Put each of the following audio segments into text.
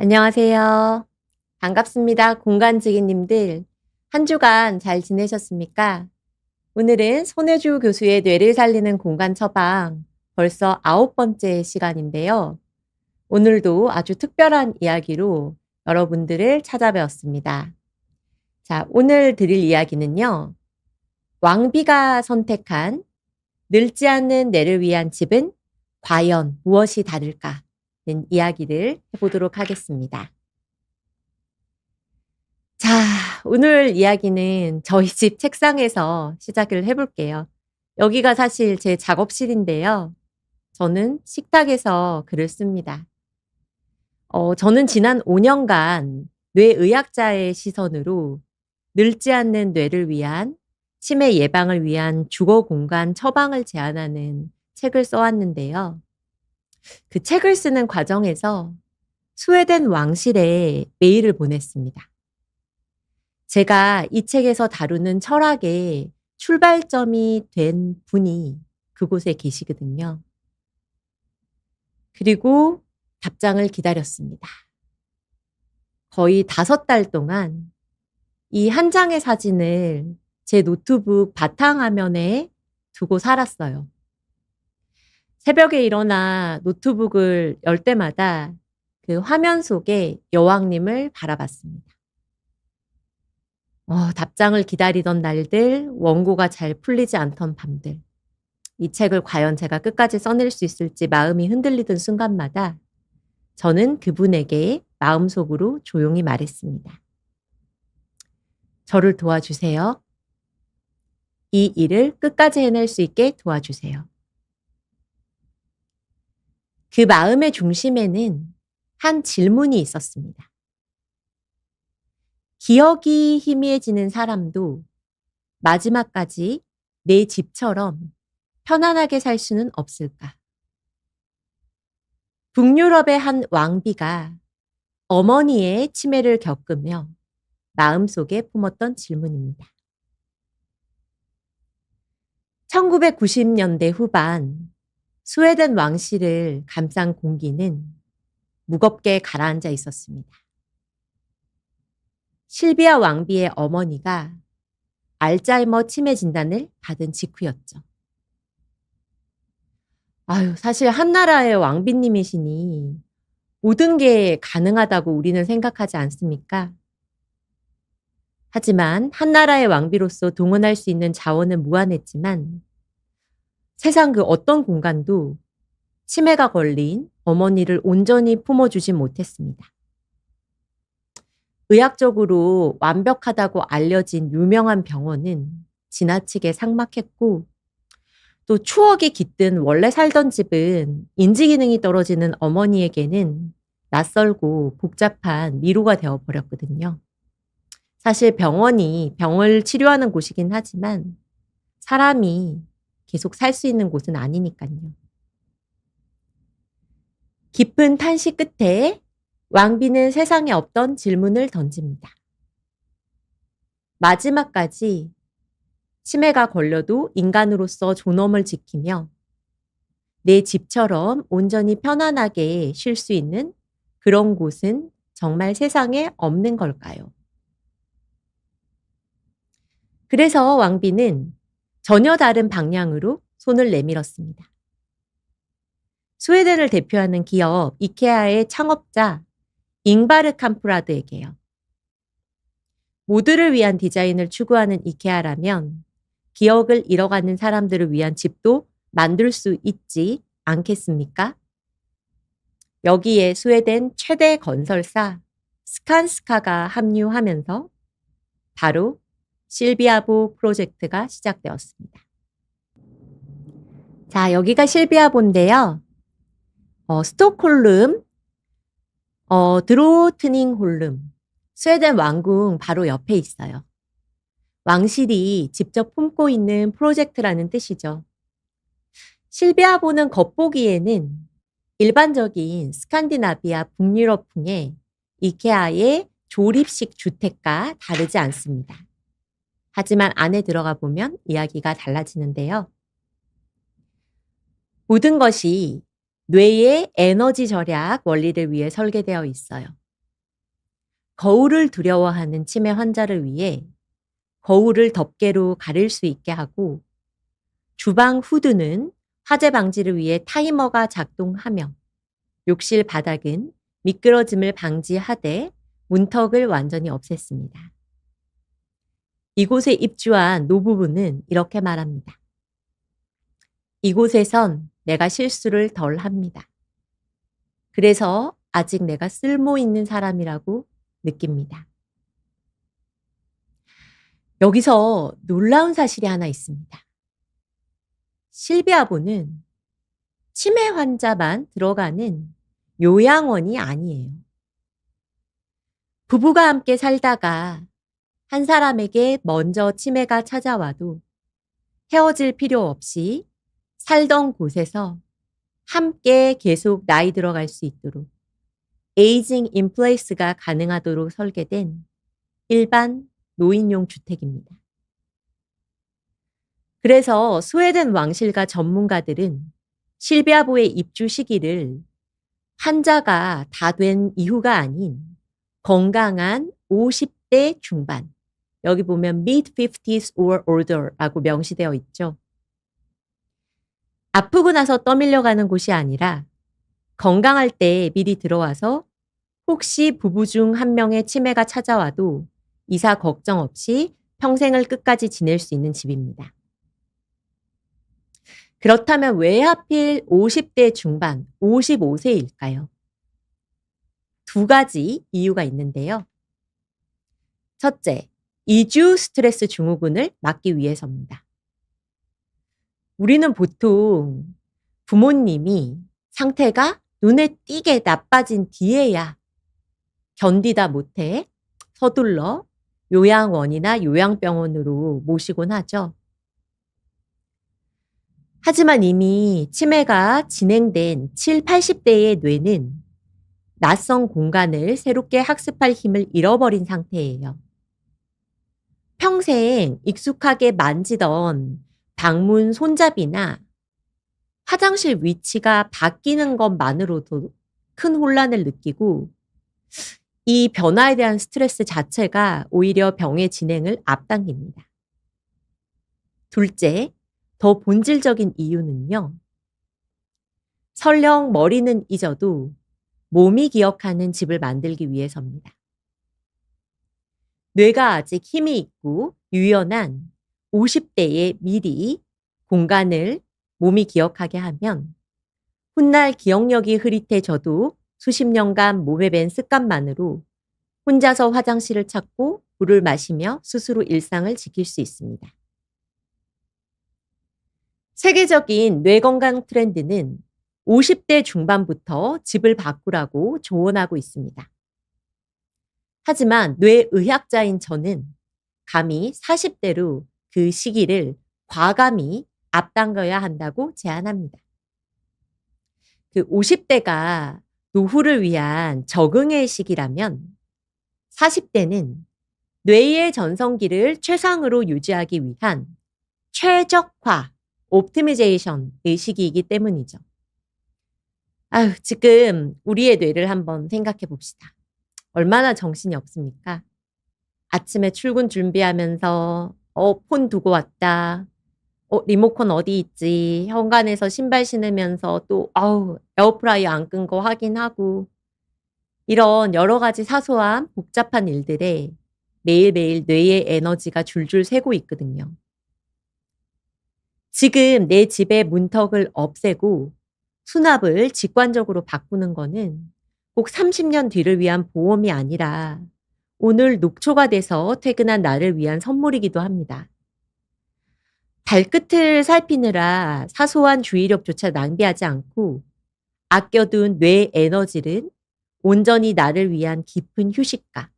안녕하세요. 반갑습니다. 공간지기님들. 한 주간 잘 지내셨습니까? 오늘은 손혜주 교수의 뇌를 살리는 공간 처방 벌써 9번째 시간인데요. 오늘도 아주 특별한 이야기로 여러분들을 찾아뵈었습니다. 자, 오늘 드릴 이야기는요. 왕비가 선택한 늙지 않는 뇌를 위한 집은 과연 무엇이 다를까? 는 이야기를 해보도록 하겠습니다. 자, 오늘 이야기는 저희 집 책상에서 시작을 해볼게요. 여기가 사실 제 작업실인데요. 저는 식탁에서 글을 씁니다. 저는 지난 5년간 뇌의학자의 시선으로 늙지 않는 뇌를 위한 치매 예방을 위한 주거 공간 처방을 제안하는 책을 써왔는데요. 그 책을 쓰는 과정에서 스웨덴 왕실에 메일을 보냈습니다. 제가 이 책에서 다루는 철학의 출발점이 된 분이 그곳에 계시거든요. 그리고 답장을 기다렸습니다. 거의 5달 동안 이 한 장의 사진을 제 노트북 바탕화면에 두고 살았어요. 새벽에 일어나 노트북을 열 때마다 그 화면 속에 여왕님을 바라봤습니다. 답장을 기다리던 날들, 원고가 잘 풀리지 않던 밤들. 이 책을 과연 제가 끝까지 써낼 수 있을지 마음이 흔들리던 순간마다 저는 그분에게 마음속으로 조용히 말했습니다. 저를 도와주세요. 이 일을 끝까지 해낼 수 있게 도와주세요. 그 마음의 중심에는 한 질문이 있었습니다. 기억이 희미해지는 사람도 마지막까지 내 집처럼 편안하게 살 수는 없을까? 북유럽의 한 왕비가 어머니의 치매를 겪으며 마음속에 품었던 질문입니다. 1990년대 후반 스웨덴 왕실을 감싼 공기는 무겁게 가라앉아 있었습니다. 실비아 왕비의 어머니가 알츠하이머 치매 진단을 받은 직후였죠. 사실 한나라의 왕비님이시니 모든 게 가능하다고 우리는 생각하지 않습니까? 하지만 한나라의 왕비로서 동원할 수 있는 자원은 무한했지만 세상 그 어떤 공간도 치매가 걸린 어머니를 온전히 품어주지 못했습니다. 의학적으로 완벽하다고 알려진 유명한 병원은 지나치게 삭막했고 또 추억이 깃든 원래 살던 집은 인지기능이 떨어지는 어머니에게는 낯설고 복잡한 미로가 되어버렸거든요. 사실 병원이 병을 치료하는 곳이긴 하지만 사람이 계속 살 수 있는 곳은 아니니까요. 깊은 탄식 끝에 왕비는 세상에 없던 질문을 던집니다. 마지막까지 치매가 걸려도 인간으로서 존엄을 지키며 내 집처럼 온전히 편안하게 쉴 수 있는 그런 곳은 정말 세상에 없는 걸까요? 그래서 왕비는 전혀 다른 방향으로 손을 내밀었습니다. 스웨덴을 대표하는 기업 이케아의 창업자 잉바르 캄프라드에게요. 모두를 위한 디자인을 추구하는 이케아라면 기억을 잃어가는 사람들을 위한 집도 만들 수 있지 않겠습니까? 여기에 스웨덴 최대 건설사 스칸스카가 합류하면서 바로 실비아보 프로젝트가 시작되었습니다. 자, 여기가 실비아보인데요. 스톡홀름, 드로트닝홀름, 스웨덴 왕궁 바로 옆에 있어요. 왕실이 직접 품고 있는 프로젝트라는 뜻이죠. 실비아보는 겉보기에는 일반적인 스칸디나비아 북유럽풍의 이케아의 조립식 주택과 다르지 않습니다. 하지만 안에 들어가 보면 이야기가 달라지는데요. 모든 것이 뇌의 에너지 절약 원리를 위해 설계되어 있어요. 거울을 두려워하는 치매 환자를 위해 거울을 덮개로 가릴 수 있게 하고 주방 후드는 화재 방지를 위해 타이머가 작동하며 욕실 바닥은 미끄러짐을 방지하되 문턱을 완전히 없앴습니다. 이곳에 입주한 노부부는 이렇게 말합니다. 이곳에선 내가 실수를 덜 합니다. 그래서 아직 내가 쓸모 있는 사람이라고 느낍니다. 여기서 놀라운 사실이 하나 있습니다. 실비아보는 치매 환자만 들어가는 요양원이 아니에요. 부부가 함께 살다가 한 사람에게 먼저 치매가 찾아와도 헤어질 필요 없이 살던 곳에서 함께 계속 나이 들어갈 수 있도록 에이징 인 플레이스가 가능하도록 설계된 일반 노인용 주택입니다. 그래서 스웨덴 왕실과 전문가들은 실비아보의 입주 시기를 환자가 다 된 이후가 아닌 건강한 50대 중반, 여기 보면 mid-50s or older라고 명시되어 있죠. 아프고 나서 떠밀려가는 곳이 아니라 건강할 때 미리 들어와서 혹시 부부 중 한 명의 치매가 찾아와도 이사 걱정 없이 평생을 끝까지 지낼 수 있는 집입니다. 그렇다면 왜 하필 50대 중반, 55세일까요? 두 가지 이유가 있는데요. 첫째, 이주 스트레스 증후군을 막기 위해서입니다. 우리는 보통 부모님이 상태가 눈에 띄게 나빠진 뒤에야 견디다 못해 서둘러 요양원이나 요양병원으로 모시곤 하죠. 하지만 이미 치매가 진행된 7, 80대의 뇌는 낯선 공간을 새롭게 학습할 힘을 잃어버린 상태예요. 평생 익숙하게 만지던 방문 손잡이나 화장실 위치가 바뀌는 것만으로도 큰 혼란을 느끼고 이 변화에 대한 스트레스 자체가 오히려 병의 진행을 앞당깁니다. 둘째, 더 본질적인 이유는요. 설령 머리는 잊어도 몸이 기억하는 집을 만들기 위해서입니다. 뇌가 아직 힘이 있고 유연한 50대에 미리 공간을 몸이 기억하게 하면 훗날 기억력이 흐릿해져도 수십 년간 몸에 밴 습관만으로 혼자서 화장실을 찾고 물을 마시며 스스로 일상을 지킬 수 있습니다. 세계적인 뇌건강 트렌드는 50대 중반부터 집을 바꾸라고 조언하고 있습니다. 하지만 뇌의학자인 저는 감히 40대로 그 시기를 과감히 앞당겨야 한다고 제안합니다. 그 50대가 노후를 위한 적응의 시기라면 40대는 뇌의 전성기를 최상으로 유지하기 위한 최적화, 옵티미제이션의 시기이기 때문이죠. 지금 우리의 뇌를 한번 생각해 봅시다. 얼마나 정신이 없습니까? 아침에 출근 준비하면서 폰 두고 왔다. 리모컨 어디 있지? 현관에서 신발 신으면서 또 에어프라이어 안 끈 거 확인하고 이런 여러 가지 사소한 복잡한 일들에 매일매일 뇌의 에너지가 줄줄 새고 있거든요. 지금 내 집의 문턱을 없애고 수납을 직관적으로 바꾸는 거는 꼭 30년 뒤를 위한 보험이 아니라 오늘 녹초가 돼서 퇴근한 나를 위한 선물이기도 합니다. 발끝을 살피느라 사소한 주의력조차 낭비하지 않고 아껴둔 뇌 에너지를 온전히 나를 위한 깊은 휴식과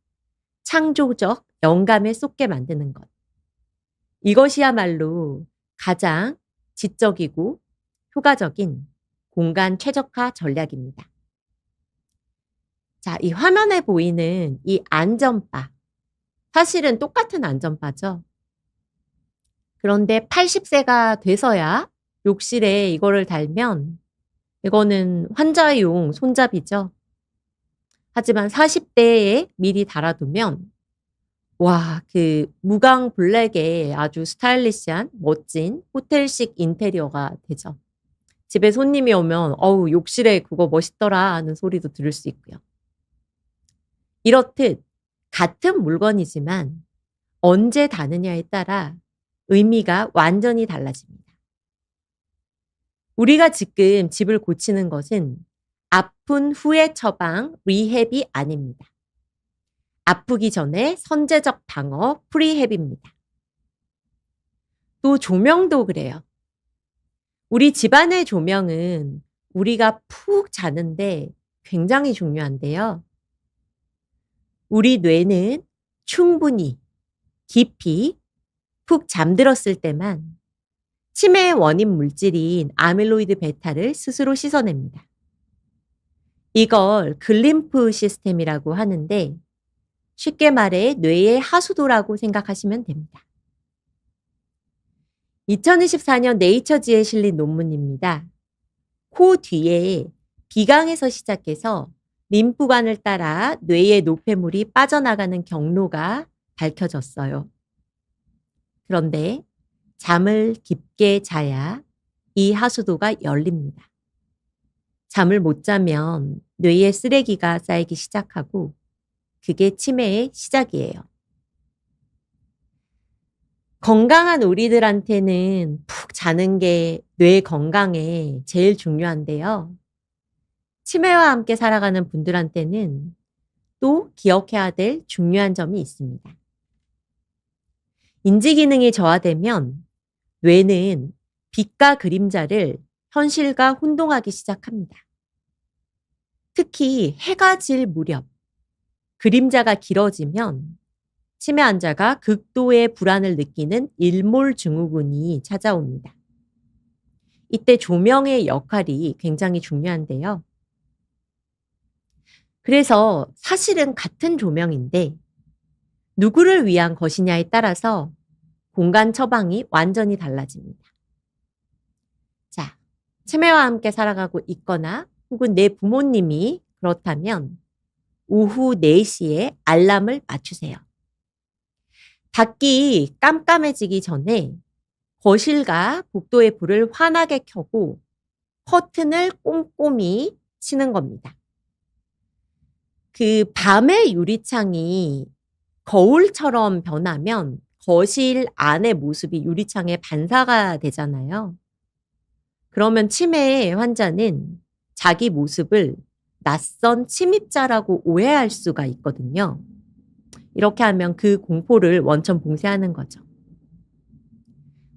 창조적 영감에 쏟게 만드는 것. 이것이야말로 가장 지적이고 효과적인 공간 최적화 전략입니다. 자, 이 화면에 보이는 이 안전바. 사실은 똑같은 안전바죠. 그런데 80세가 돼서야 욕실에 이거를 달면 이거는 환자용 손잡이죠. 하지만 40대에 미리 달아두면 와, 그 무광 블랙의 아주 스타일리시한 멋진 호텔식 인테리어가 되죠. 집에 손님이 오면 어우, 욕실에 그거 멋있더라 하는 소리도 들을 수 있고요. 이렇듯 같은 물건이지만 언제 다느냐에 따라 의미가 완전히 달라집니다. 우리가 지금 집을 고치는 것은 아픈 후의 처방, 리헵이 아닙니다. 아프기 전에 선제적 방어, 프리헵입니다. 또 조명도 그래요. 우리 집안의 조명은 우리가 푹 자는데 굉장히 중요한데요. 우리 뇌는 충분히, 깊이, 푹 잠들었을 때만 치매의 원인 물질인 아밀로이드 베타를 스스로 씻어냅니다. 이걸 글림프 시스템이라고 하는데 쉽게 말해 뇌의 하수도라고 생각하시면 됩니다. 2024년 네이처지에 실린 논문입니다. 코 뒤에 비강에서 시작해서 림프관을 따라 뇌의 노폐물이 빠져나가는 경로가 밝혀졌어요. 그런데 잠을 깊게 자야 이 하수도가 열립니다. 잠을 못 자면 뇌에 쓰레기가 쌓이기 시작하고 그게 치매의 시작이에요. 건강한 우리들한테는 푹 자는 게 뇌 건강에 제일 중요한데요. 치매와 함께 살아가는 분들한테는 또 기억해야 될 중요한 점이 있습니다. 인지 기능이 저하되면 뇌는 빛과 그림자를 현실과 혼동하기 시작합니다. 특히 해가 질 무렵, 그림자가 길어지면 치매 환자가 극도의 불안을 느끼는 일몰 증후군이 찾아옵니다. 이때 조명의 역할이 굉장히 중요한데요. 그래서 사실은 같은 조명인데 누구를 위한 것이냐에 따라서 공간 처방이 완전히 달라집니다. 자, 치매와 함께 살아가고 있거나 혹은 내 부모님이 그렇다면 오후 4시에 알람을 맞추세요. 밖이 깜깜해지기 전에 거실과 복도의 불을 환하게 켜고 커튼을 꼼꼼히 치는 겁니다. 그 밤의 유리창이 거울처럼 변하면 거실 안의 모습이 유리창에 반사가 되잖아요. 그러면 치매 환자는 자기 모습을 낯선 침입자라고 오해할 수가 있거든요. 이렇게 하면 그 공포를 원천 봉쇄하는 거죠.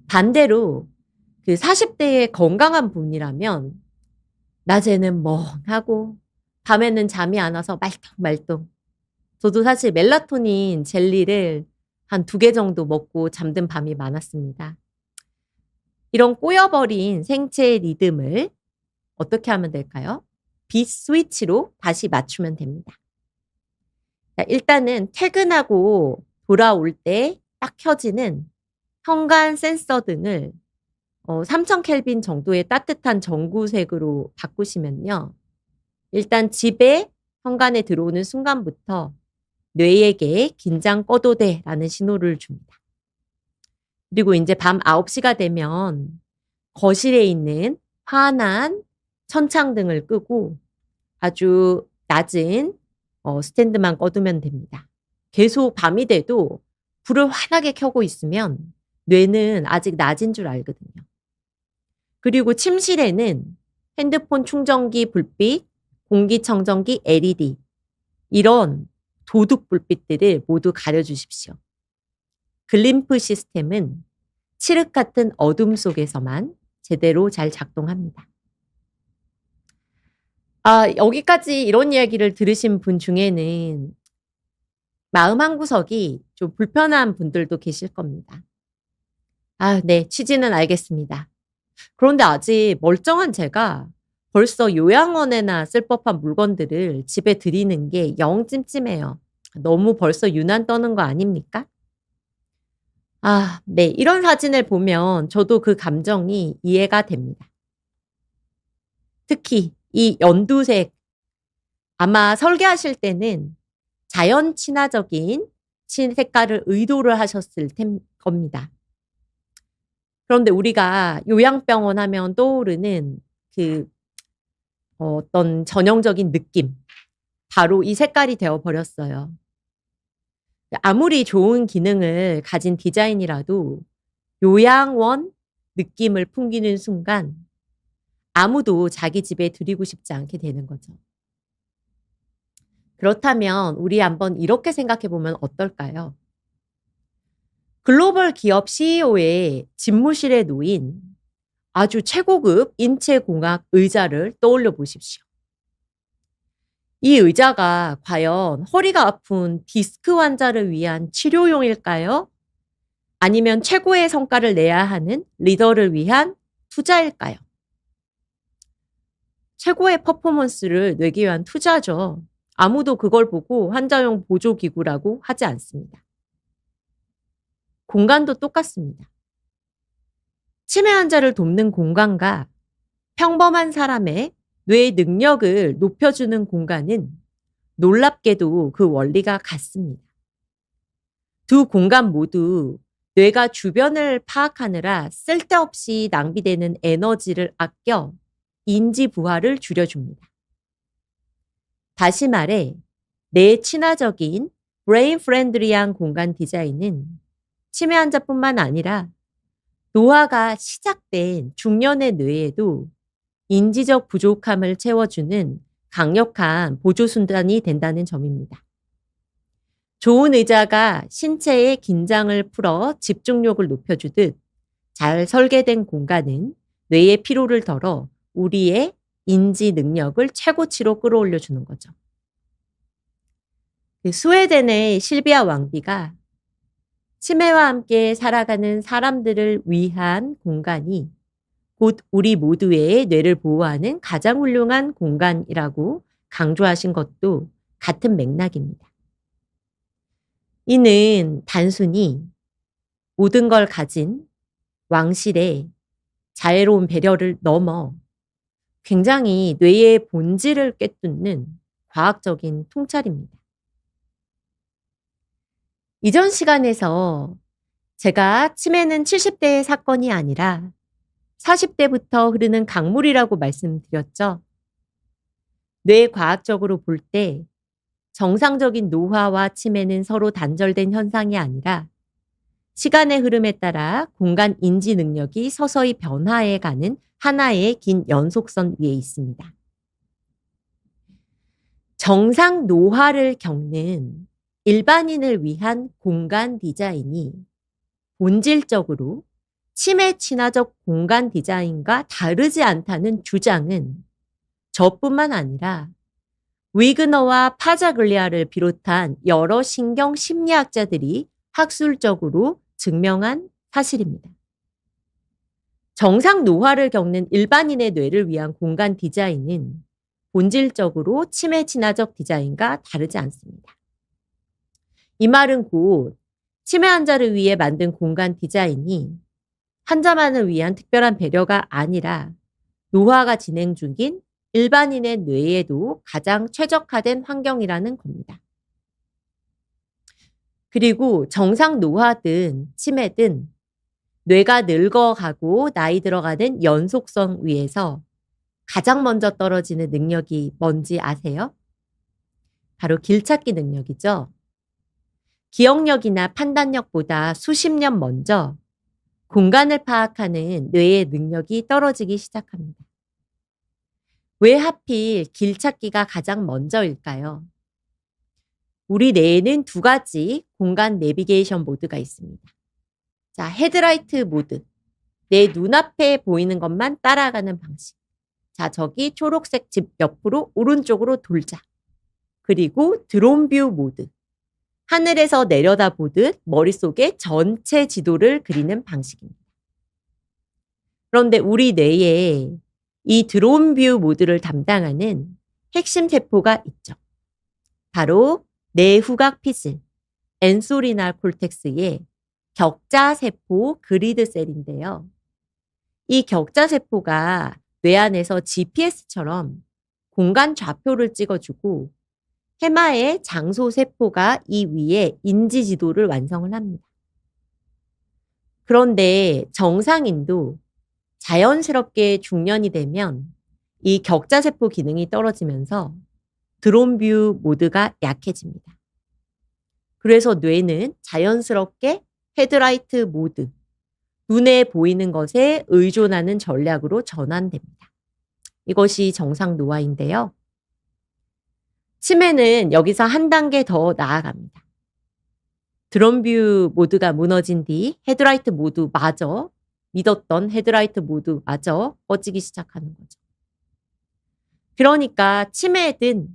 반대로 그 40대의 건강한 분이라면 낮에는 멍하고 밤에는 잠이 안 와서 말똥말똥. 저도 사실 멜라토닌 젤리를 한 2개 정도 먹고 잠든 밤이 많았습니다. 이런 꼬여버린 생체의 리듬을 어떻게 하면 될까요? 빛 스위치로 다시 맞추면 됩니다. 자, 일단은 퇴근하고 돌아올 때 딱 켜지는 현관 센서 등을 3000 켈빈 정도의 따뜻한 전구색으로 바꾸시면요. 일단 집에 현관에 들어오는 순간부터 뇌에게 긴장 꺼도 돼 라는 신호를 줍니다. 그리고 이제 밤 9시가 되면 거실에 있는 환한 천창등을 끄고 아주 낮은 스탠드만 꺼두면 됩니다. 계속 밤이 돼도 불을 환하게 켜고 있으면 뇌는 아직 낮인 줄 알거든요. 그리고 침실에는 핸드폰 충전기 불빛, 공기청정기 LED 이런 도둑 불빛들을 모두 가려주십시오. 글림프 시스템은 칠흑 같은 어둠 속에서만 제대로 잘 작동합니다. 여기까지 이런 이야기를 들으신 분 중에는 마음 한구석이 좀 불편한 분들도 계실 겁니다. 네, 취지는 알겠습니다. 그런데 아직 멀쩡한 제가 벌써 요양원에나 쓸 법한 물건들을 집에 들이는 게 영 찜찜해요. 너무 벌써 유난 떠는 거 아닙니까? 네, 이런 사진을 보면 저도 그 감정이 이해가 됩니다. 특히 이 연두색, 아마 설계하실 때는 자연 친화적인 색깔을 의도를 하셨을 겁니다. 그런데 우리가 요양병원 하면 떠오르는 그 어떤 전형적인 느낌, 바로 이 색깔이 되어버렸어요. 아무리 좋은 기능을 가진 디자인이라도 요양원 느낌을 풍기는 순간 아무도 자기 집에 들이고 싶지 않게 되는 거죠. 그렇다면 우리 한번 이렇게 생각해 보면 어떨까요? 글로벌 기업 CEO의 집무실에 놓인 아주 최고급 인체공학 의자를 떠올려 보십시오. 이 의자가 과연 허리가 아픈 디스크 환자를 위한 치료용일까요? 아니면 최고의 성과를 내야 하는 리더를 위한 투자일까요? 최고의 퍼포먼스를 내기 위한 투자죠. 아무도 그걸 보고 환자용 보조기구라고 하지 않습니다. 공간도 똑같습니다. 치매 환자를 돕는 공간과 평범한 사람의 뇌 능력을 높여주는 공간은 놀랍게도 그 원리가 같습니다. 두 공간 모두 뇌가 주변을 파악하느라 쓸데없이 낭비되는 에너지를 아껴 인지 부하를 줄여줍니다. 다시 말해, 뇌 친화적인 브레인 프렌드리한 공간 디자인은 치매 환자뿐만 아니라 노화가 시작된 중년의 뇌에도 인지적 부족함을 채워주는 강력한 보조순단이 된다는 점입니다. 좋은 의자가 신체의 긴장을 풀어 집중력을 높여주듯 잘 설계된 공간은 뇌의 피로를 덜어 우리의 인지 능력을 최고치로 끌어올려 주는 거죠. 스웨덴의 실비아 왕비가 치매와 함께 살아가는 사람들을 위한 공간이 곧 우리 모두의 뇌를 보호하는 가장 훌륭한 공간이라고 강조하신 것도 같은 맥락입니다. 이는 단순히 모든 걸 가진 왕실의 자애로운 배려를 넘어 굉장히 뇌의 본질을 꿰뚫는 과학적인 통찰입니다. 이전 시간에서 제가 치매는 70대의 사건이 아니라 40대부터 흐르는 강물이라고 말씀드렸죠. 뇌과학적으로 볼 때 정상적인 노화와 치매는 서로 단절된 현상이 아니라 시간의 흐름에 따라 공간 인지 능력이 서서히 변화해 가는 하나의 긴 연속선 위에 있습니다. 정상 노화를 겪는 일반인을 위한 공간 디자인이 본질적으로 치매 친화적 공간 디자인과 다르지 않다는 주장은 저뿐만 아니라 위그너와 파자글리아를 비롯한 여러 신경 심리학자들이 학술적으로 증명한 사실입니다. 정상 노화를 겪는 일반인의 뇌를 위한 공간 디자인은 본질적으로 치매 친화적 디자인과 다르지 않습니다. 이 말은 곧 치매 환자를 위해 만든 공간 디자인이 환자만을 위한 특별한 배려가 아니라 노화가 진행 중인 일반인의 뇌에도 가장 최적화된 환경이라는 겁니다. 그리고 정상 노화든 치매든 뇌가 늙어가고 나이 들어가는 연속성 위에서 가장 먼저 떨어지는 능력이 뭔지 아세요? 바로 길찾기 능력이죠. 기억력이나 판단력보다 수십 년 먼저 공간을 파악하는 뇌의 능력이 떨어지기 시작합니다. 왜 하필 길찾기가 가장 먼저일까요? 우리 뇌에는 두 가지 공간 내비게이션 모드가 있습니다. 자, 헤드라이트 모드. 내 눈앞에 보이는 것만 따라가는 방식. 자, 저기 초록색 집 옆으로 오른쪽으로 돌자. 그리고 드론 뷰 모드. 하늘에서 내려다보듯 머릿속에 전체 지도를 그리는 방식입니다. 그런데 우리 뇌에 이 드론 뷰 모드를 담당하는 핵심 세포가 있죠. 바로 뇌후각 피질, 엔소리날 콜텍스의 격자세포 그리드 셀인데요. 이 격자세포가 뇌 안에서 GPS처럼 공간 좌표를 찍어주고 해마의 장소 세포가 이 위에 인지 지도를 완성을 합니다. 그런데 정상인도 자연스럽게 중년이 되면 이 격자세포 기능이 떨어지면서 드론뷰 모드가 약해집니다. 그래서 뇌는 자연스럽게 헤드라이트 모드, 눈에 보이는 것에 의존하는 전략으로 전환됩니다. 이것이 정상 노화인데요. 치매는 여기서 한 단계 더 나아갑니다. 드론뷰 모드가 무너진 뒤 헤드라이트 모드마저, 믿었던 헤드라이트 모드마저 꺼지기 시작하는 거죠. 그러니까 치매든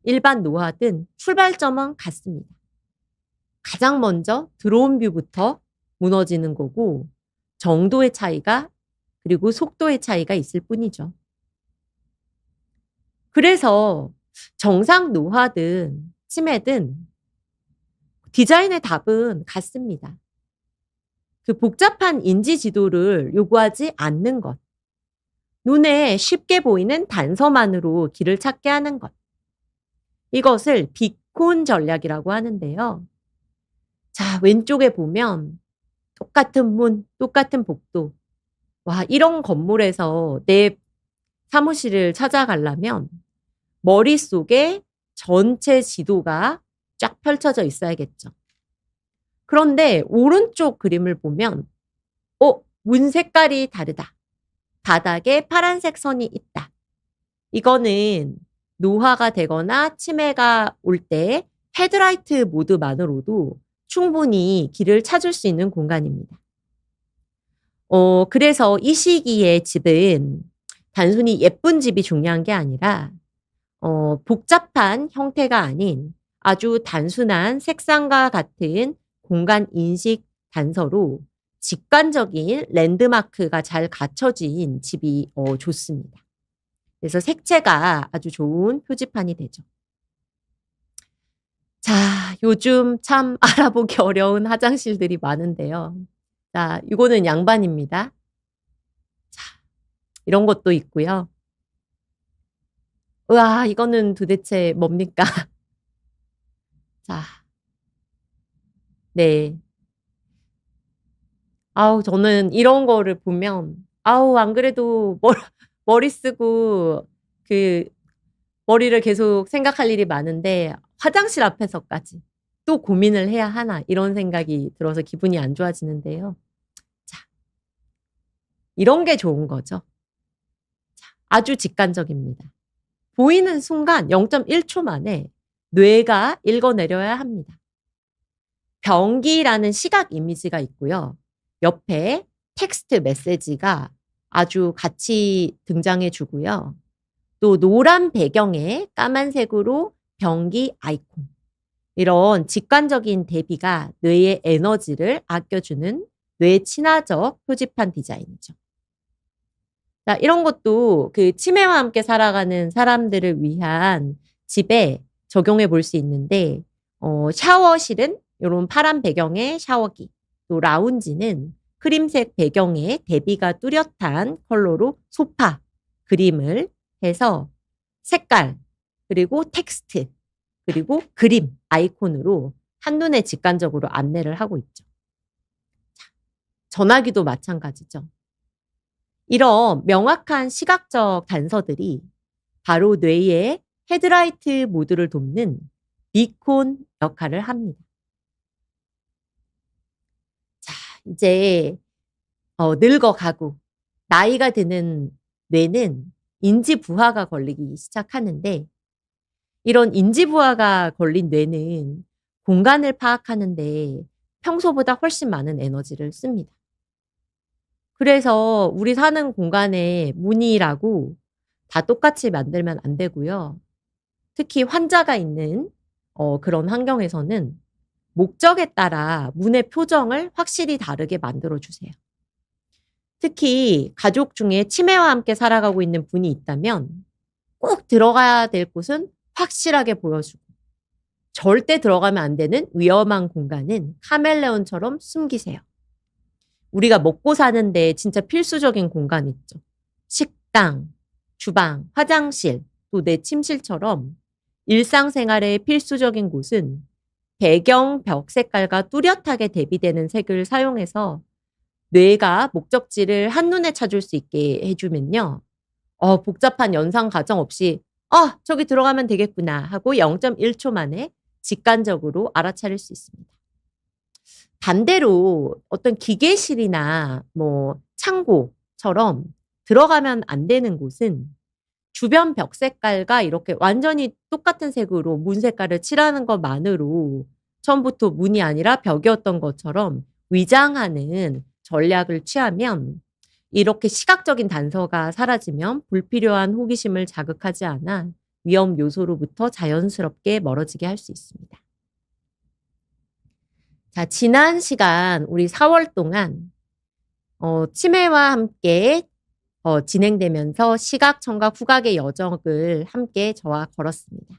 일반 노화든 출발점은 같습니다. 가장 먼저 드론뷰부터 무너지는 거고 정도의 차이가 그리고 속도의 차이가 있을 뿐이죠. 그래서 정상 노화든 치매든 디자인의 답은 같습니다. 그 복잡한 인지 지도를 요구하지 않는 것. 눈에 쉽게 보이는 단서만으로 길을 찾게 하는 것. 이것을 비콘 전략이라고 하는데요. 자, 왼쪽에 보면 똑같은 문, 똑같은 복도. 와, 이런 건물에서 내 사무실을 찾아가려면 머릿속에 전체 지도가 쫙 펼쳐져 있어야겠죠. 그런데 오른쪽 그림을 보면 문 색깔이 다르다. 바닥에 파란색 선이 있다. 이거는 노화가 되거나 치매가 올 때 헤드라이트 모드만으로도 충분히 길을 찾을 수 있는 공간입니다. 그래서 이 시기에 집은 단순히 예쁜 집이 중요한 게 아니라 복잡한 형태가 아닌 아주 단순한 색상과 같은 공간 인식 단서로 직관적인 랜드마크가 잘 갖춰진 집이 좋습니다. 그래서 색채가 아주 좋은 표지판이 되죠. 자, 요즘 참 알아보기 어려운 화장실들이 많은데요. 자, 이거는 양반입니다. 자, 이런 것도 있고요. 우와, 이거는 도대체 뭡니까? 자, 네. 아우, 저는 이런 거를 보면, 아우, 안 그래도 머리 쓰고 그 머리를 계속 생각할 일이 많은데 화장실 앞에서까지 또 고민을 해야 하나 이런 생각이 들어서 기분이 안 좋아지는데요. 자, 이런 게 좋은 거죠. 자, 아주 직관적입니다. 보이는 순간 0.1초 만에 뇌가 읽어내려야 합니다. 변기라는 시각 이미지가 있고요. 옆에 텍스트 메시지가 아주 같이 등장해 주고요. 또 노란 배경에 까만색으로 변기 아이콘. 이런 직관적인 대비가 뇌의 에너지를 아껴주는 뇌 친화적 표지판 디자인이죠. 자, 이런 것도 그 치매와 함께 살아가는 사람들을 위한 집에 적용해 볼 수 있는데, 샤워실은 이런 파란 배경의 샤워기, 또 라운지는 크림색 배경에 대비가 뚜렷한 컬러로 소파, 그림을 해서 색깔, 그리고 텍스트, 그리고 그림, 아이콘으로 한눈에 직관적으로 안내를 하고 있죠. 자, 전화기도 마찬가지죠. 이런 명확한 시각적 단서들이 바로 뇌의 헤드라이트 모드를 돕는 비콘 역할을 합니다. 자, 이제 늙어가고 나이가 드는 뇌는 인지 부하가 걸리기 시작하는데 이런 인지 부하가 걸린 뇌는 공간을 파악하는데 평소보다 훨씬 많은 에너지를 씁니다. 그래서 우리 사는 공간에 문이라고 다 똑같이 만들면 안 되고요. 특히 환자가 있는 그런 환경에서는 목적에 따라 문의 표정을 확실히 다르게 만들어 주세요. 특히 가족 중에 치매와 함께 살아가고 있는 분이 있다면 꼭 들어가야 될 곳은 확실하게 보여주고 절대 들어가면 안 되는 위험한 공간은 카멜레온처럼 숨기세요. 우리가 먹고 사는데 진짜 필수적인 공간 있죠. 식당, 주방, 화장실, 또 내 침실처럼 일상생활의 필수적인 곳은 배경 벽 색깔과 뚜렷하게 대비되는 색을 사용해서 뇌가 목적지를 한눈에 찾을 수 있게 해주면요. 복잡한 연상 과정 없이 저기 들어가면 되겠구나 하고 0.1초 만에 직관적으로 알아차릴 수 있습니다. 반대로 어떤 기계실이나 뭐 창고처럼 들어가면 안 되는 곳은 주변 벽 색깔과 이렇게 완전히 똑같은 색으로 문 색깔을 칠하는 것만으로 처음부터 문이 아니라 벽이었던 것처럼 위장하는 전략을 취하면 이렇게 시각적인 단서가 사라지면 불필요한 호기심을 자극하지 않아 위험 요소로부터 자연스럽게 멀어지게 할 수 있습니다. 자, 지난 시간 우리 4월 동안 치매와 함께 진행되면서 시각, 청각, 후각의 여정을 함께 저와 걸었습니다.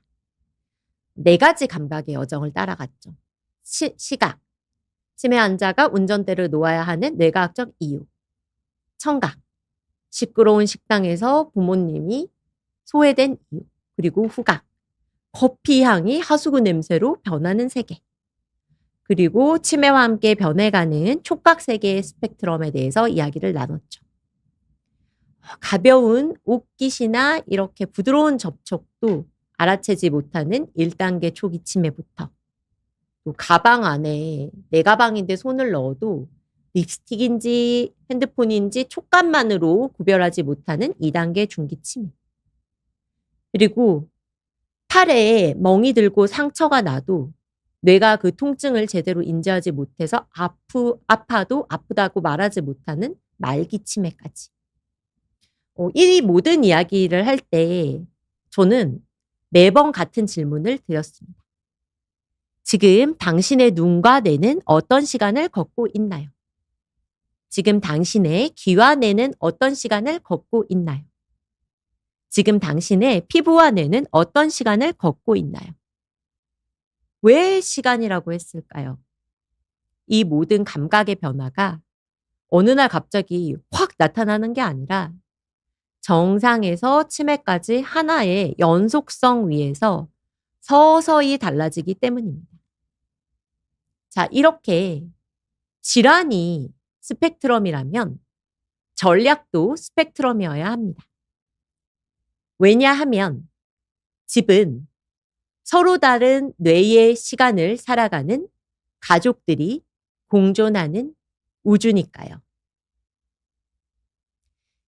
4가지 감각의 여정을 따라갔죠. 시각, 치매 환자가 운전대를 놓아야 하는 뇌과학적 이유. 청각, 시끄러운 식당에서 부모님이 소외된 이유. 그리고 후각, 커피 향이 하수구 냄새로 변하는 세계. 그리고 치매와 함께 변해가는 촉각 세계의 스펙트럼에 대해서 이야기를 나눴죠. 가벼운 옷깃이나 이렇게 부드러운 접촉도 알아채지 못하는 1단계 초기 치매부터 또 가방 안에 내 가방인데 손을 넣어도 립스틱인지 핸드폰인지 촉감만으로 구별하지 못하는 2단계 중기 치매. 그리고 팔에 멍이 들고 상처가 나도 뇌가 그 통증을 제대로 인지하지 못해서 아파도 아프다고 말하지 못하는 말기 치매까지. 이 모든 이야기를 할 때 저는 매번 같은 질문을 드렸습니다. 지금 당신의 눈과 뇌는 어떤 시간을 걷고 있나요? 지금 당신의 귀와 뇌는 어떤 시간을 걷고 있나요? 지금 당신의 피부와 뇌는 어떤 시간을 걷고 있나요? 왜 시간이라고 했을까요? 이 모든 감각의 변화가 어느 날 갑자기 확 나타나는 게 아니라 정상에서 치매까지 하나의 연속성 위에서 서서히 달라지기 때문입니다. 자, 이렇게 질환이 스펙트럼이라면 전략도 스펙트럼이어야 합니다. 왜냐하면 집은 서로 다른 뇌의 시간을 살아가는 가족들이 공존하는 우주니까요.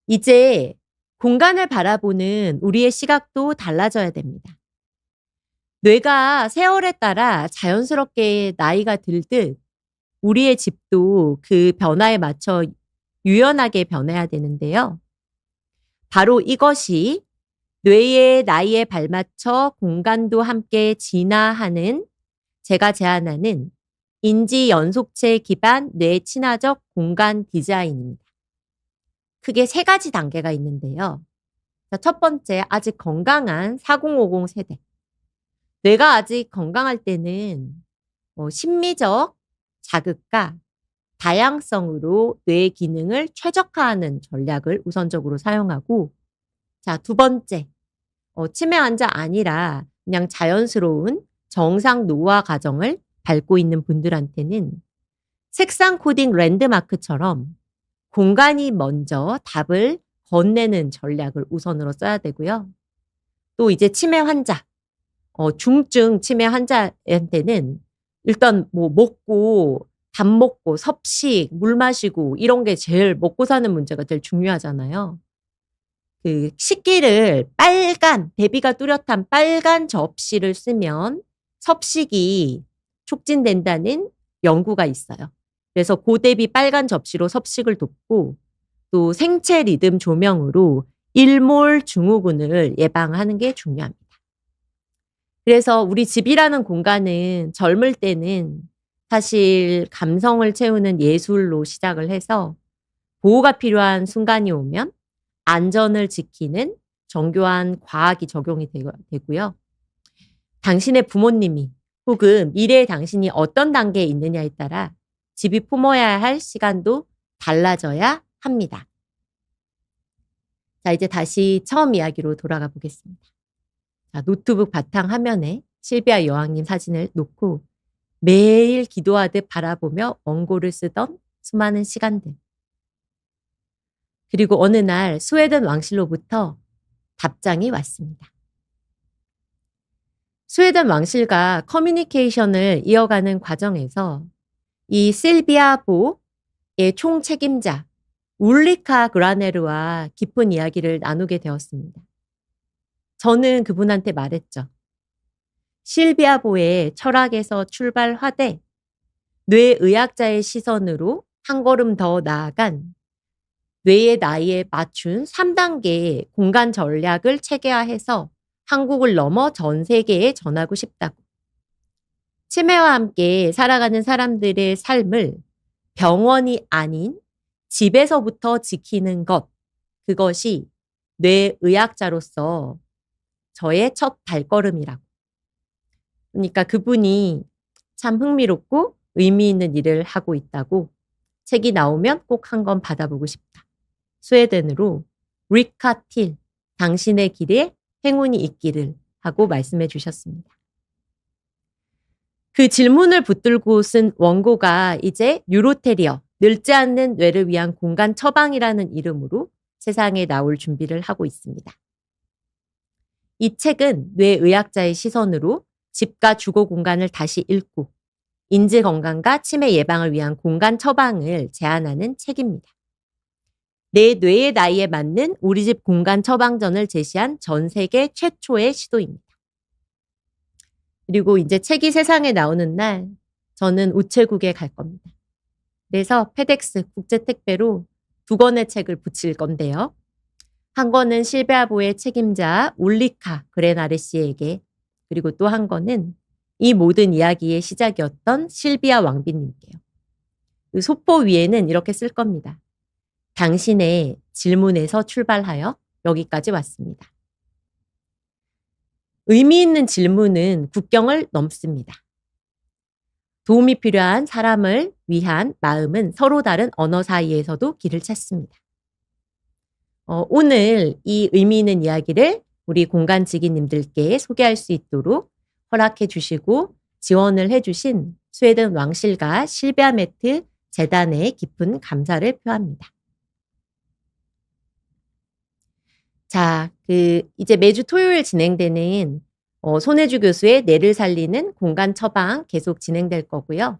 이제 공간을 바라보는 우리의 시각도 달라져야 됩니다. 뇌가 세월에 따라 자연스럽게 나이가 들듯 우리의 집도 그 변화에 맞춰 유연하게 변해야 되는데요. 바로 이것이 뇌의 나이에 발맞춰 공간도 함께 진화하는 제가 제안하는 인지 연속체 기반 뇌 친화적 공간 디자인입니다. 크게 3가지 단계가 있는데요. 자, 첫 번째, 아직 건강한 4050 세대. 뇌가 아직 건강할 때는 심미적 자극과 다양성으로 뇌 기능을 최적화하는 전략을 우선적으로 사용하고, 자, 2번째, 치매 환자 아니라 그냥 자연스러운 정상 노화 과정을 밟고 있는 분들한테는 색상 코딩 랜드마크처럼 공간이 먼저 답을 건네는 전략을 우선으로 써야 되고요. 또 이제 치매 환자, 중증 치매 환자한테는 일단 뭐 먹고, 밥 먹고, 섭식, 물 마시고 이런 게 제일 먹고 사는 문제가 제일 중요하잖아요. 그 식기를 대비가 뚜렷한 빨간 접시를 쓰면 섭식이 촉진된다는 연구가 있어요. 그래서 고대비 빨간 접시로 섭식을 돕고 또 생체 리듬 조명으로 일몰 증후군을 예방하는 게 중요합니다. 그래서 우리 집이라는 공간은 젊을 때는 사실 감성을 채우는 예술로 시작을 해서 보호가 필요한 순간이 오면 안전을 지키는 정교한 과학이 적용이 되고요. 당신의 부모님이 혹은 미래의 당신이 어떤 단계에 있느냐에 따라 집이 품어야 할 시간도 달라져야 합니다. 자, 이제 다시 처음 이야기로 돌아가 보겠습니다. 자, 노트북 바탕 화면에 실비아 여왕님 사진을 놓고 매일 기도하듯 바라보며 원고를 쓰던 수많은 시간들. 그리고 어느 날 스웨덴 왕실로부터 답장이 왔습니다. 스웨덴 왕실과 커뮤니케이션을 이어가는 과정에서 이 실비아 보의 총책임자 울리카 그라네르와 깊은 이야기를 나누게 되었습니다. 저는 그분한테 말했죠. 실비아 보의 철학에서 출발하되 뇌의학자의 시선으로 한 걸음 더 나아간 뇌의 나이에 맞춘 3단계의 공간 전략을 체계화해서 한국을 넘어 전 세계에 전하고 싶다고. 치매와 함께 살아가는 사람들의 삶을 병원이 아닌 집에서부터 지키는 것, 그것이 뇌의학자로서 저의 첫 발걸음이라고. 그러니까 그분이 참 흥미롭고 의미 있는 일을 하고 있다고 책이 나오면 꼭 한 권 받아보고 싶다. 스웨덴으로 리카 틸, 당신의 길에 행운이 있기를 하고 말씀해 주셨습니다. 그 질문을 붙들고 쓴 원고가 이제 뉴로테리어, 늙지 않는 뇌를 위한 공간 처방이라는 이름으로 세상에 나올 준비를 하고 있습니다. 이 책은 뇌의학자의 시선으로 집과 주거 공간을 다시 읽고 인지 건강과 치매 예방을 위한 공간 처방을 제안하는 책입니다. 내 뇌의 나이에 맞는 우리 집 공간 처방전을 제시한 전 세계 최초의 시도입니다. 그리고 이제 책이 세상에 나오는 날 저는 우체국에 갈 겁니다. 그래서 페덱스 국제택배로 2권의 책을 붙일 건데요. 한 권은 실비아보의 책임자 울리카 그레나르 씨에게, 그리고 또 한 권은 이 모든 이야기의 시작이었던 실비아 왕비님께요. 그 소포 위에는 이렇게 쓸 겁니다. 당신의 질문에서 출발하여 여기까지 왔습니다. 의미 있는 질문은 국경을 넘습니다. 도움이 필요한 사람을 위한 마음은 서로 다른 언어 사이에서도 길을 찾습니다. 오늘 이 의미 있는 이야기를 우리 공간지기님들께 소개할 수 있도록 허락해 주시고 지원을 해주신 스웨덴 왕실과 실비아 매트 재단에 깊은 감사를 표합니다. 자, 이제 매주 토요일 진행되는 손혜주 교수의 뇌를 살리는 공간 처방 계속 진행될 거고요.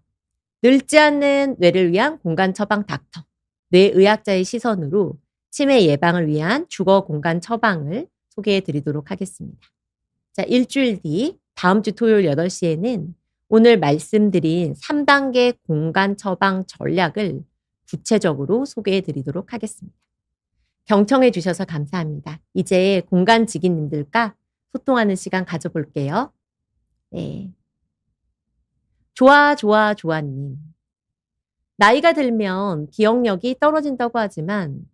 늙지 않는 뇌를 위한 공간 처방 닥터, 뇌의학자의 시선으로 치매 예방을 위한 주거 공간 처방을 소개해 드리도록 하겠습니다. 자, 일주일 뒤 다음 주 토요일 8시에는 오늘 말씀드린 3단계 공간 처방 전략을 구체적으로 소개해 드리도록 하겠습니다. 경청해 주셔서 감사합니다. 이제 공간지기님들과 소통하는 시간 가져볼게요. 네. 좋아님. 나이가 들면 기억력이 떨어진다고 하지만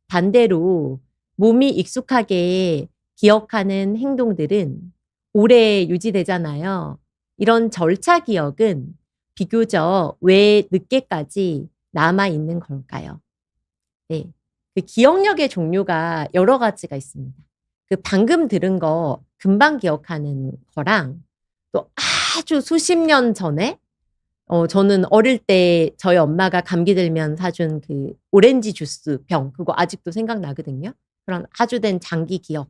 반대로 몸이 익숙하게 기억하는 행동들은 오래 유지되잖아요. 이런 절차 기억은 비교적 왜 늦게까지 남아있는 걸까요? 네. 그 기억력의 종류가 여러 가지가 있습니다. 그 방금 들은 거 금방 기억하는 거랑 또 아주 수십 년 전에 저는 어릴 때 저희 엄마가 감기 들면 사준 그 오렌지 주스 병, 그거 아직도 생각나거든요. 그런 아주 된 장기 기억.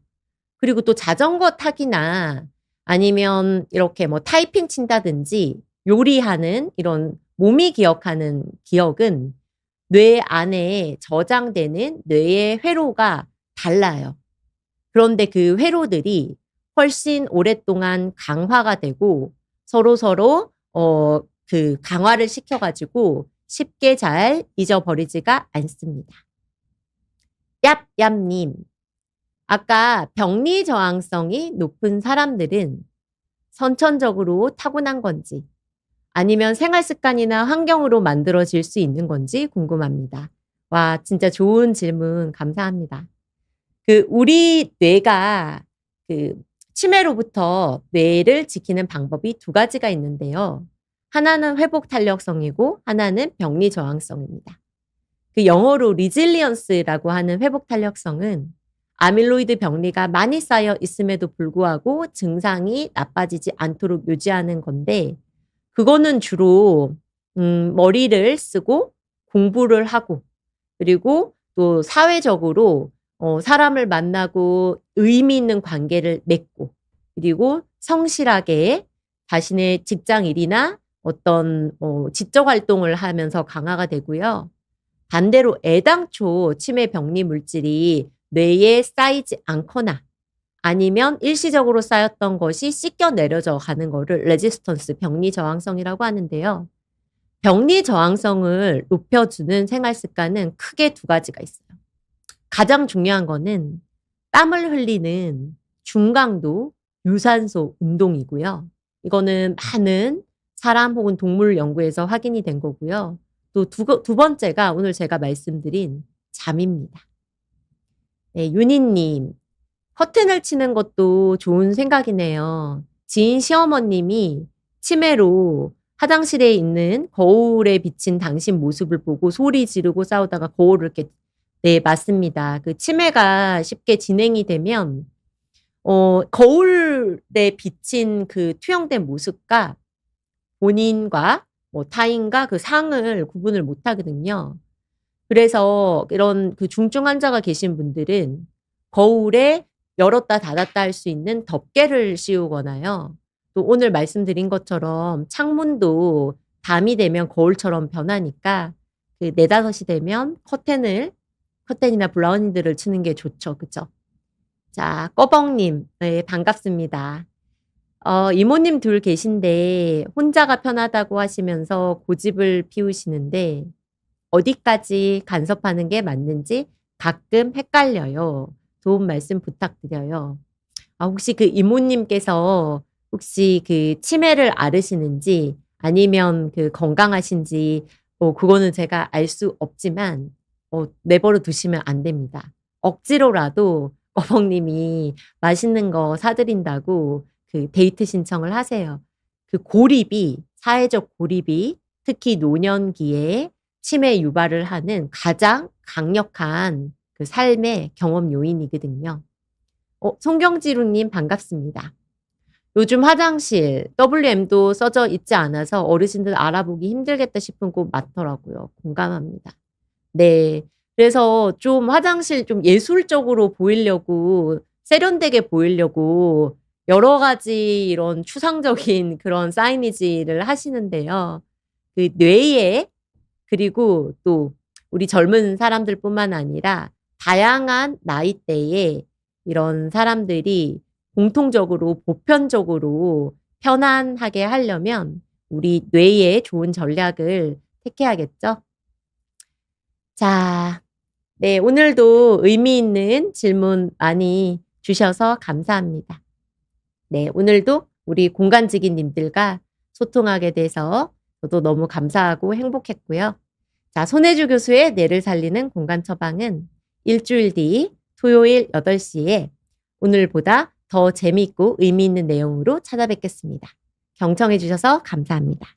그리고 또 자전거 타기나 아니면 이렇게 뭐 타이핑 친다든지 요리하는 이런 몸이 기억하는 기억은 뇌 안에 저장되는 뇌의 회로가 달라요. 그런데 그 회로들이 훨씬 오랫동안 강화가 되고 서로 그 강화를 시켜가지고 쉽게 잘 잊어버리지가 않습니다. 얍얍님, 아까 병리 저항성이 높은 사람들은 선천적으로 타고난 건지 아니면 생활 습관이나 환경으로 만들어질 수 있는 건지 궁금합니다. 와, 진짜 좋은 질문 감사합니다. 우리 뇌가 치매로부터 뇌를 지키는 방법이 2가지가 있는데요. 하나는 회복 탄력성이고 하나는 병리 저항성입니다. 영어로 resilience라고 하는 회복 탄력성은 아밀로이드 병리가 많이 쌓여 있음에도 불구하고 증상이 나빠지지 않도록 유지하는 건데 그거는 주로 머리를 쓰고 공부를 하고 그리고 또 사회적으로 사람을 만나고 의미 있는 관계를 맺고 그리고 성실하게 자신의 직장 일이나 어떤 지적 활동을 하면서 강화가 되고요. 반대로 애당초 치매 병리 물질이 뇌에 쌓이지 않거나 아니면 일시적으로 쌓였던 것이 씻겨 내려져 가는 거를 레지스턴스, 병리 저항성이라고 하는데요. 병리 저항성을 높여주는 생활 습관은 크게 두 가지가 있어요. 가장 중요한 거는 땀을 흘리는 중강도 유산소 운동이고요. 이거는 많은 사람 혹은 동물 연구에서 확인이 된 거고요. 또 두 번째가 오늘 제가 말씀드린 잠입니다. 네, 윤희님, 커튼을 치는 것도 좋은 생각이네요. 지인 시어머님이 치매로 화장실에 있는 거울에 비친 당신 모습을 보고 소리 지르고 싸우다가 거울을 이렇게 네, 맞습니다. 그 치매가 쉽게 진행이 되면 거울에 비친 그 투영된 모습과 본인과 뭐 타인과 그 상을 구분을 못 하거든요. 그래서 이런 그 중증 환자가 계신 분들은 거울에 열었다 닫았다 할 수 있는 덮개를 씌우거나요. 또 오늘 말씀드린 것처럼 창문도 밤이 되면 거울처럼 변하니까 그 4-5이 되면 커튼이나 블라인드를 치는 게 좋죠. 그죠? 자, 꺼벙님, 네, 반갑습니다. 이모님 둘 계신데 혼자가 편하다고 하시면서 고집을 피우시는데 어디까지 간섭하는 게 맞는지 가끔 헷갈려요. 도움 말씀 부탁드려요. 혹시 그 이모님께서 혹시 그 치매를 앓으시는지 아니면 그 건강하신지 그거는 제가 알 수 없지만 내버려 두시면 안 됩니다. 억지로라도 어벙님이 맛있는 거 사드린다고 그 데이트 신청을 하세요. 그 고립이 사회적 고립이 특히 노년기에 치매 유발을 하는 가장 강력한 그 삶의 경험 요인이거든요. 송경지루님 반갑습니다. 요즘 화장실 WM도 써져 있지 않아서 어르신들 알아보기 힘들겠다 싶은 곳 많더라고요. 공감합니다. 네. 그래서 좀 화장실 좀 예술적으로 보이려고 세련되게 보이려고 여러 가지 이런 추상적인 그런 사이니지를 하시는데요. 그 뇌에 그리고 또 우리 젊은 사람들뿐만 아니라 다양한 나이대의 이런 사람들이 공통적으로 보편적으로 편안하게 하려면 우리 뇌에 좋은 전략을 택해야겠죠? 자, 네, 오늘도 의미 있는 질문 많이 주셔서 감사합니다. 네, 오늘도 우리 공간지기님들과 소통하게 돼서 저도 너무 감사하고 행복했고요. 자, 손혜주 교수의 뇌를 살리는 공간 처방은 일주일 뒤 토요일 8시에 오늘보다 더 재미있고 의미 있는 내용으로 찾아뵙겠습니다. 경청해 주셔서 감사합니다.